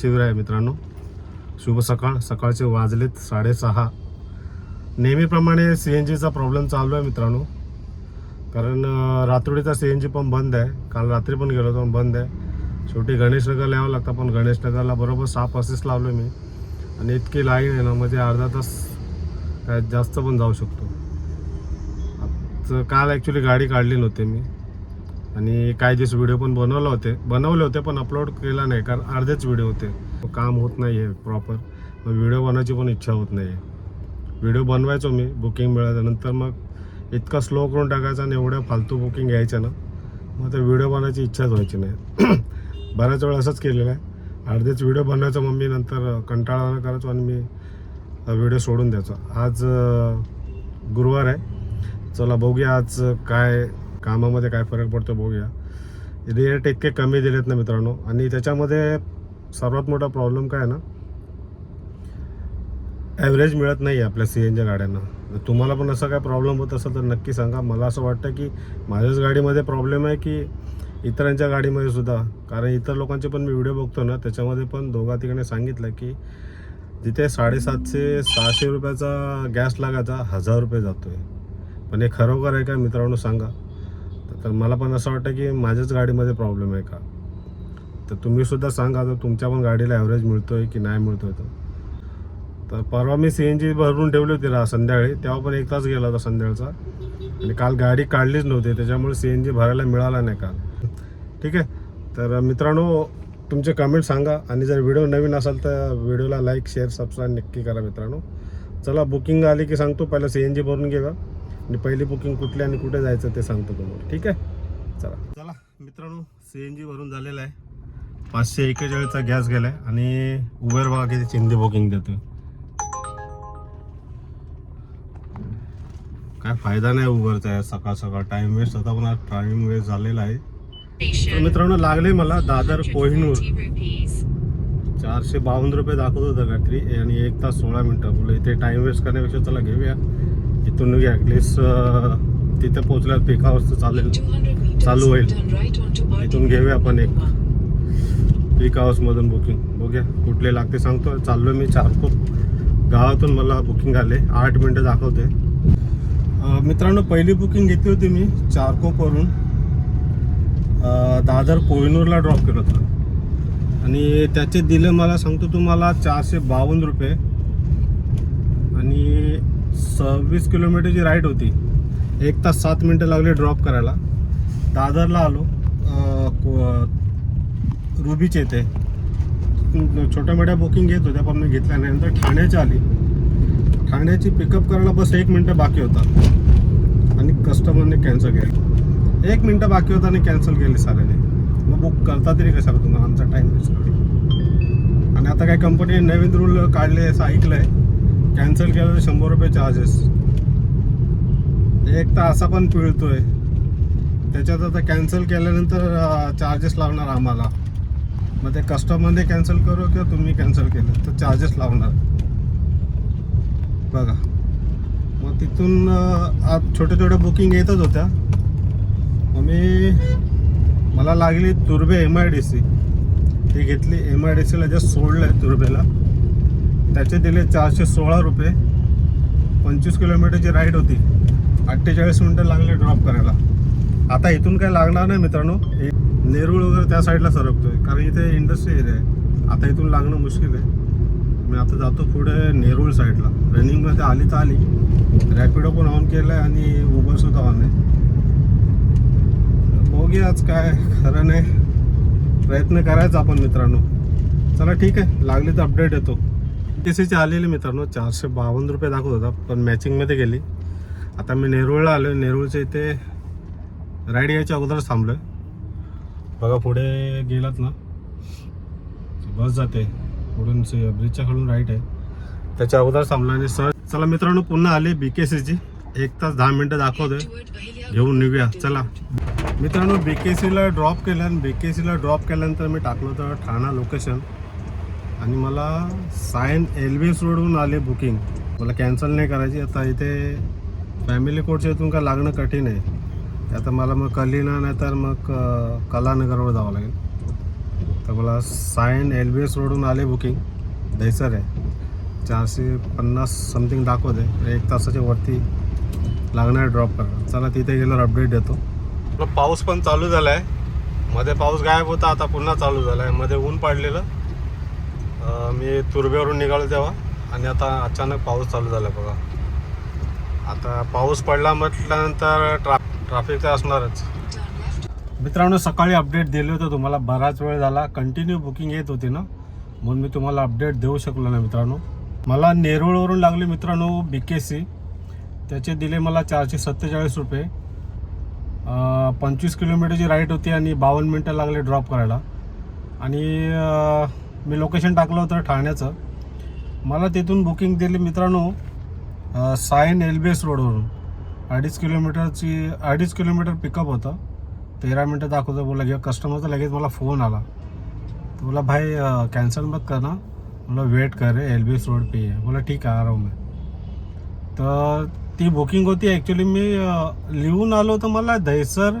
शिबिर आहे मित्रांनो. शुभ सकाळ. सकाळचे वाजलेत 6:30. नेहमीप्रमाणे CNGचा प्रॉब्लेम चालू आहे मित्रांनो. कारण रात्रोडीचा CNG पण बंद आहे. काल रात्री पण गेलो होतो, बंद आहे. शेवटी गणेशनगरला यावं लागतं, पण गणेशनगरला बरोबर 6:35 लावलो मी. आणि इतकी लाईन आहे ना, म्हणजे अर्धा तास काय जास्त पण जाऊ शकतो. तर काल ॲक्च्युली गाडी काढली नव्हती मी, आणि काही दिवस व्हिडिओ पण बनवले होते पण अपलोड केला नाही, कारण अर्धेच व्हिडिओ होते. काम होत नाही आहे प्रॉपर, मग व्हिडिओ बनवायची पण इच्छा होत नाही आहे. व्हिडिओ बनवायचो मी बुकिंग मिळाल्यानंतर, मग इतका स्लो करून टाकायचा आणि एवढ्या फालतू बुकिंग घ्यायच्या ना, मग ते व्हिडिओ बनवायची इच्छाच व्हायची नाही. बऱ्याच वेळा असंच केलेलं आहे. अर्धेच व्हिडिओ बनवायचं, मग मी नंतर कंटाळा करायचो आणि मी व्हिडिओ सोडून द्यायचो. आज गुरुवार आहे. चला बघूया आज काय कामामध्ये काय फरक पडतो, बघूया. रेट इतके कमी दिलेत ना मित्रांनो. आणि त्याच्यामध्ये सर्वात मोठा प्रॉब्लेम काय आहे ना, ॲव्हरेज मिळत नाही आहे आपल्या CNG गाड्यांना. तुम्हाला पण असा काय प्रॉब्लेम होत असेल तर नक्की सांगा. मला असं वाटतं की माझ्याच गाडीमध्ये प्रॉब्लेम आहे की इतरांच्या गाडीमध्ये सुद्धा. कारण इतर लोकांचे पण मी व्हिडिओ बघतो ना, त्याच्यामध्ये पण दोघा तिघांनी सांगितलं की जिथे 750-600 रुपयाचा गॅस लागायचा 1000 रुपये जातो आहे. पण हे खरोखर आहे का मित्रांनो, सांगा. तर मला पण असं वाटतं की माझ्याच गाडीमध्ये प्रॉब्लेम आहे का, तर तुम्ही सुद्धा सांगा. तर तुमच्या पण गाडीला ॲव्हरेज मिळतो आहे की नाही मिळतो आहे. तर परवा मी CNG भरून ठेवली होती संध्याकाळी, तेव्हा पण 1 तास गेला होता संध्याकाळचा. आणि काल गाडी काढलीच नव्हती, त्याच्यामुळे CNG भरायला मिळाला नाही काल. ठीक आहे. तर मित्रांनो, तुमचे कमेंट सांगा, आणि जर व्हिडिओ नवीन असेल तर व्हिडिओला लाईक शेअर सबस्क्राईब नक्की करा मित्रांनो. चला बुकिंग आली की सांगतो. पहिलं CNG भरून घेऊया, आणि पहिली बुकिंग कुठली आणि कुठे जायचं ते सांगतो तुम्हाला. ठीक आहे. चला मित्रांनो, CNG भरून झालेलं आहे. 541चा गॅस गेला आहे. आणि उबेर बघा किती चिंदी बुकिंग देतो. काय फायदा नाही उबरचा आहे. सकाळ सकाळ टाइम वेस्ट होता, पण टाइम वेस्ट झालेला आहे. तर मित्रांनो, लागले मला दादर कोहिनूर. 452 रुपये दाखवत होतं काहीतरी, आणि 1 तास 16 मिनटं. बोला इथे टाइम वेस्ट करण्यापेक्षा चला घेऊया इथून. ॲटलिस्ट तिथे पोचल्यावर पीक हाऊस चालू होईल. इथून घेऊया आपण एक पीक हाऊसमधून बुकिंग. बघूया कुठले लागते सांगतो. चाललो मी चारकोप गावातून. मला बुकिंग आले 8 मिनटं दाखवते. मित्रांनो, पहिली बुकिंग घेतली होती मी चारकोपवरून. दादर कोहिनूरला ड्रॉप केलं होतं, आणि त्याचे दिले मला सांगतो तुम्हाला 452 रुपये. आणि 26 किलोमीटरची राईड होती. 1 तास 7 मिनटं लागले ड्रॉप करायला. दादरला आलो रुबीच्या इथे. छोट्या मोठ्या बुकिंग घेत होत्या, पण मी घेतल्या नाही. नंतर ठाण्याची आली. ठाण्याची पिकअप करायला बस 1 मिनटं बाकी होता, आणि कस्टमरने कॅन्सल केली. 1 मिनटं बाकी होता आणि कॅन्सल केली साऱ्याने. मग बुक करता तरी कशाला तुम्हाला, आमचा टाईम वेस्ट होते. आणि आता काय कंपनीने नवीन रूल काढले असं ऐकलं आहे, कॅन्सल केलं तर 100 रुपये चार्जेस. एक तर असा पण पिळतोय. त्याच्यात आता कॅन्सल केल्यानंतर चार्जेस लावणार आम्हाला. मग ते कस्टमरने कॅन्सल करू किंवा तुम्ही कॅन्सल केलं तर चार्जेस लावणार बघा. मग तिथून छोट्या छोट्या बुकिंग येतच होत्या. मग मला लागली तुर्भे MIDC. ती घेतली. MIDCला जस्ट सोडलं आहे तुर्भेला. त्याचे दिले 416 रुपये. 25 किलोमीटरची राईड होती. 48 मिनटं लागले ड्रॉप करायला. आता इथून काय लागणार नाही मित्रांनो. नेरूळ वगैरे त्या साईडला सरकतोय, कारण इथे इंडस्ट्री एरिया आहे. आता इथून लागणं मुश्किल आहे. मी आता जातो पुढे नेरूळ साईडला. रनिंगमध्ये आली तर आली. रॅपिडो पण ऑन केलं आहे, आणि उबरसुद्धा ऑन आहे. बघूया आज काय खरं नाही. प्रयत्न करायचा आपण मित्रांनो. चला ठीक आहे, लागली तर अपडेट येतो. TCची आलेली मित्रांनो 452 रुपये दाखवत होता, पण मॅचिंगमध्ये गेली. आता मी नेरूळला आलो. नेरूळच्या इथे राईड यायच्या अगोदरच थांबलो आहे. बघा पुढे गेलात ना, बस जाते पुढून. ब्रिजच्या खालून राईट आहे, त्याच्या अगोदर थांबला. आणि सर चला मित्रांनो, पुन्हा आले BKCची. 1 तास 10 मिनटं दाखवतोय. घेऊन निघूया चला मित्रांनो. BKCला ड्रॉप केलं, आणि BKCला ड्रॉप केल्यानंतर मी टाकलं होतं ठाणा लोकेशन. आणि मला सायन LBS रोडवरून आले बुकिंग. मला कॅन्सल नाही करायची. आता इथे फॅमिली कोर्टच्या इथून का लागणं कठीण आहे. आता मला मग कलिना नाही तर मग कलानगरवर जावं लागेल. तर मला सायन LBS रोडून आले बुकिंग. दहिसर आहे, 450 समथिंग दाखवते. 1 तासाच्या वरती लागणार ड्रॉप करा. चला तिथे गेल्यावर अपडेट देतो. पाऊस पण चालू झाला आहे. मध्ये पाऊस गायब होता, आता पुन्हा चालू झाला आहे. मध्ये ऊन पडलेलं, मी तुर्ब्यावरून निघालो तेव्हा, आणि आता अचानक पाऊस चालू झाला बघा. आता पाऊस पडला म्हटल्यानंतर ट्रॅफिक तर असणारच. मित्रांनो, सकाळी अपडेट दिले होतं तुम्हाला, बराच वेळ झाला कंटिन्यू बुकिंग येत होती ना, म्हणून मी तुम्हाला अपडेट देऊ शकलो नाही मित्रांनो. मला नेरूळवरून लागले मित्रांनो BKC. त्याचे दिले मला 447 रुपये. 25 किलोमीटरची राईड होती आणि 52 मिनटं लागले ड्रॉप करायला. आणि मी लोकेशन टाकलं होतं ठाण्याचं. मला तिथून बुकिंग दिली मित्रांनो सायन LBS रोडवरून. 2.5 किलोमीटर पिकअप होतं. 13 मिनटं दाखवतं. बोला घ्या कस्टमरचा लगेच मला फोन आला. तो बोला भाई कैंसिल मत करना, बोला वेट कर रहे LBS रोड पे है. बोला ठीक आहे, आ रहा हूँ मैं. तर ती बुकिंग होती. ॲक्च्युली मी लिहून आलो तर मला दहिसर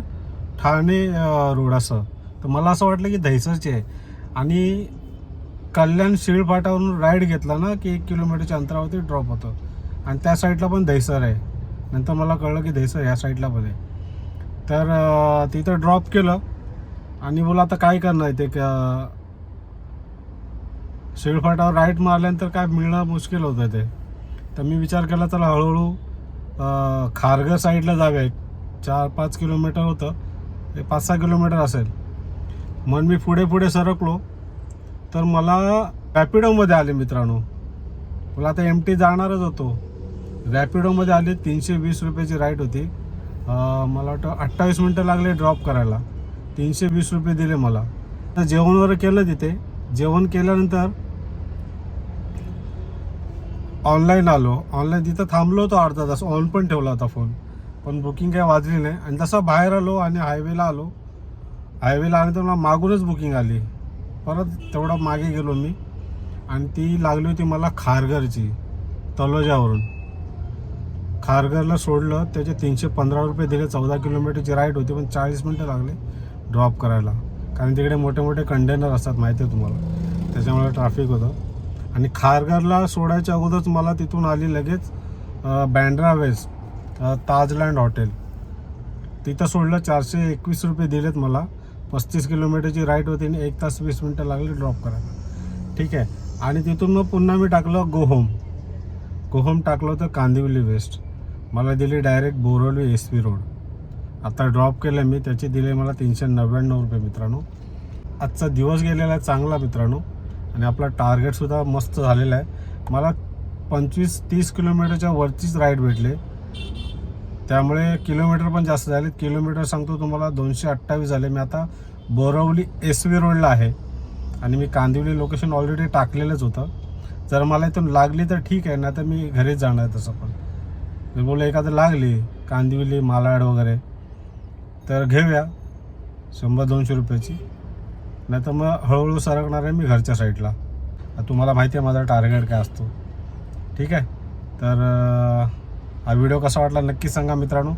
ठाणे रोड असं. तर मला असं वाटलं की दहिसरची आहे. आणि कल्याण शिळफाटावरून राईड घेतला ना की 1 किलोमीटरच्या अंतरावरती ड्रॉप होतं. आणि त्या साईडला पण दहिसर आहे. नंतर मला कळलं की दहिसर ह्या साईडला पण आहे. तर तिथं ड्रॉप केलं आणि बोला आता काय करणार ते शिळफाटावर राईट मारल्यानंतर काय मिळणं मुश्किल होतं ते. तर मी विचार केला चला हळूहळू खारघर साईडला जाऊया. 4-5 किलोमीटर होतं, 5-6 किलोमीटर असेल. म्हणून मी पुढे सरकलो तर मला रॅपिडोमध्ये आले मित्रांनो. मला आता MT जाणारच होतो. रॅपिडोमध्ये आले. 320 रुपयाची राईड होती. मला वाटतं 28 मिनटं लागले ड्रॉप करायला. 320 रुपये दिले मला. तर जेवण वगैरे केलं तिथे. जेवण केल्यानंतर ऑनलाईन आलो. ऑनलाईन तिथं थांबलो होतो अर्धा तास. ऑन पण ठेवला होता फोन, पण बुकिंग काही वाजली नाही. आणि तसं बाहेर आलो आणि हायवेला आलो. हायवेला आल्यानंतर मला मागूनच बुकिंग आली. परत तेवढा मागे गेलो मी, आणि ती लागली होती मला खारघरची, तलोजावरून. खारघरला सोडलं. त्याचे 315 रुपये दिले. 14 किलोमीटरची राईड होती, पण 40 मिनटं लागले ड्रॉप करायला. कारण तिकडे मोठे मोठे कंटेनर असतात, माहिती आहे तुम्हाला, त्याच्यामुळे ट्रॅफिक होतं. आणि खारघरला सोडायच्या अगोदरच मला तिथून आली लगेच बँड्रा वेस्ट ताजलँड हॉटेल. तिथं सोडलं. 421 रुपये दिलेत मला. 35 किलोमीटरची राईड होती आणि 1 तास 20 मिनटं लागली ड्रॉप करायला. ठीक आहे. आणि तिथून मग पुन्हा मी टाकलं गोहोम टाकलं होतं कांदिवली वेस्ट. मला दिली डायरेक्ट बोरवली SV रोड. आता ड्रॉप केलं मी. त्याचे दिले मला 399 रुपये मित्रांनो. आजचा दिवस गेलेला आहे चांगला मित्रांनो, आणि आपला टार्गेटसुद्धा मस्त झालेला आहे. मला 25-30 किलोमीटरच्या वरतीच राईड भेटले, त्यामुळे किलोमीटर पण जास्त झाले. किलोमीटर सांगतो तुम्हाला 228 झाले. मी आता बोरवली SV रोडला आहे, आणि मी कांदिवली लोकेशन ऑलरेडी टाकलेलंच होतं. जर मला इथून लागली तर ठीक आहे, नाही तर मी घरीच जाणार. तसं पण मी बोललो एखादं लागली कांदिवली मालाड वगैरे तर घेऊया 100-200 रुपयाची, नाही तर मग हळूहळू सरकणार आहे मी घरच्या साईडला. तुम्हाला माहिती आहे माझा टार्गेट काय असतो. ठीक आहे. तर हा व्हिडिओ कसा वाटला नक्की सांगा मित्रांनो,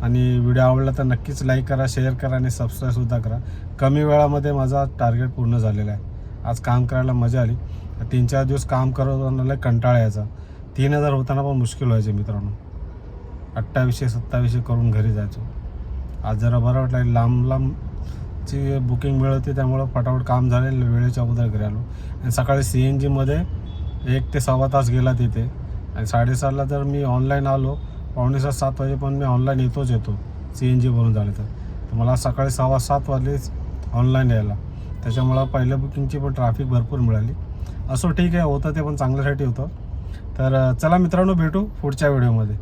आणि व्हिडिओ आवडला तर नक्कीच लाईक करा, शेअर करा आणि सबस्क्राईबसुद्धा करा. कमी वेळामध्ये माझा टार्गेट पूर्ण झालेला आहे. आज काम करायला मजा आली. 3-4 दिवस काम करत होताना कंटाळा यायचा. 3000 होताना पण मुश्किल व्हायचे मित्रांनो. 2800-2700 करून घरी जायचो. आज जरा बरं वाटलं. लांबची बुकिंग मिळते, त्यामुळं फटाफट काम झाले. वेळेच्या अगोदर घरी आलो. आणि सकाळी CNGमध्ये 1 ते सव्वा तास गेला तिथे. आणि 7:30ला जर मी ऑनलाईन आलो, 6:45-7 वाजे पण मी ऑनलाईन येतो CNG भरून झाले तर मला सकाळी 6:15 वाजलेच ऑनलाईन यायला. त्याच्यामुळं पहिल्या बुकिंगची पण ट्रॅफिक भरपूर मिळाली. असो ठीक आहे, होतं ते पण चांगल्यासाठी होतं. तर चला मित्रांनो, भेटू पुढच्या व्हिडिओमध्ये.